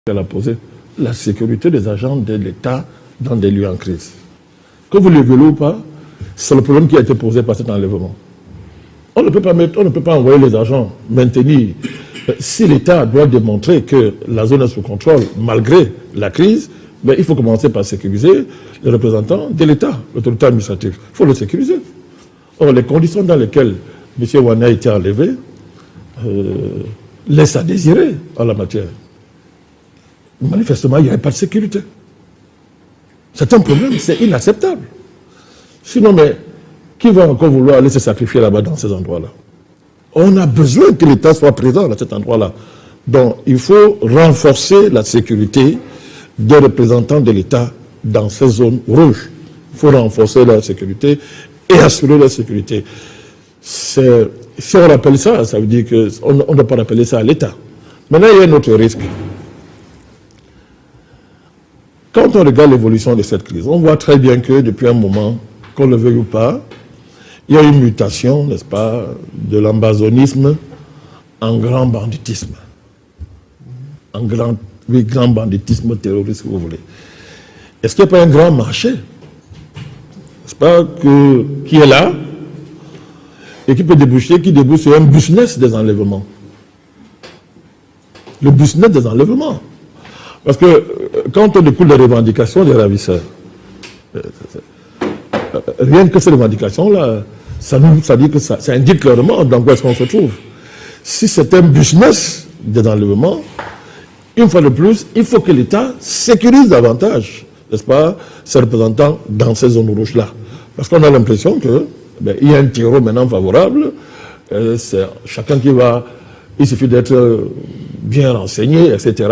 qu'elle a posé, la sécurité des agents de l'État dans des lieux en crise. Que vous le voulez ou pas, c'est le problème qui a été posé par cet enlèvement. On ne peut pas envoyer les agents maintenir. Si l'État doit démontrer que la zone est sous contrôle malgré la crise, ben, il faut commencer par sécuriser les représentants de l'État, l'autorité administrative. Il faut le sécuriser. Or, les conditions dans lesquelles M. Wane a été enlevé laissent à désirer en la matière. Manifestement, il n'y avait pas de sécurité. C'est un problème, c'est inacceptable. Sinon, mais qui va encore vouloir aller se sacrifier là-bas dans ces endroits-là? On a besoin que l'État soit présent dans cet endroit-là. Donc, il faut renforcer la sécurité des représentants de l'État dans ces zones rouges. Il faut renforcer la sécurité et assurer la sécurité. Si on rappelle ça, ça veut dire qu'on ne doit pas rappeler ça à l'État. Maintenant, il y a un autre risque. Quand on regarde l'évolution de cette crise, on voit très bien que depuis un moment, qu'on le veuille ou pas, il y a une mutation, n'est-ce pas, de l'ambazonisme en grand banditisme. En grand banditisme terroriste, si vous voulez. Est-ce qu'il n'y a pas un grand marché, n'est-ce pas, qui est là et qui peut déboucher, qui débouche sur un business des enlèvements? Le business des enlèvements. Parce que quand on écoute les revendications des ravisseurs, rien que ces revendications-là, ça dit que ça indique clairement dans quoi est-ce qu'on se trouve. Si c'est un business des enlèvements, une fois de plus, il faut que l'État sécurise davantage, n'est-ce pas, ses représentants dans ces zones rouges-là. Parce qu'on a l'impression que il y a un terreau maintenant favorable, c'est chacun qui va, il suffit d'être bien renseigné, etc.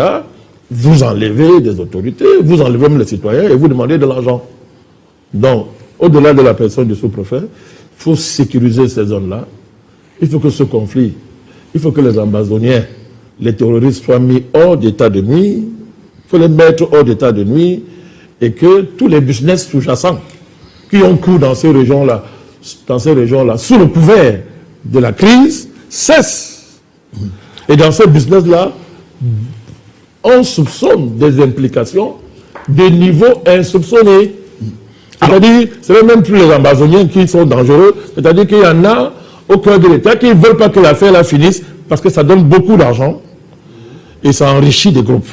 Vous enlevez des autorités, vous enlevez même les citoyens et vous demandez de l'argent. Donc, au-delà de la personne du sous-préfet, il faut sécuriser ces zones-là. Il faut que ce conflit, il faut que les ambazoniens, les terroristes soient mis hors d'état de nuit, il faut les mettre hors d'état de nuit et que tous les business sous-jacents qui ont cours dans ces régions-là, sous le couvert de la crise, cessent. Et dans ce business-là, on soupçonne des implications de niveaux insoupçonnés. C'est-à-dire, ce n'est même plus les ambazoniens qui sont dangereux, c'est-à-dire qu'il y en a au cœur de l'État qui ne veulent pas que l'affaire la finisse parce que ça donne beaucoup d'argent et ça enrichit des groupes.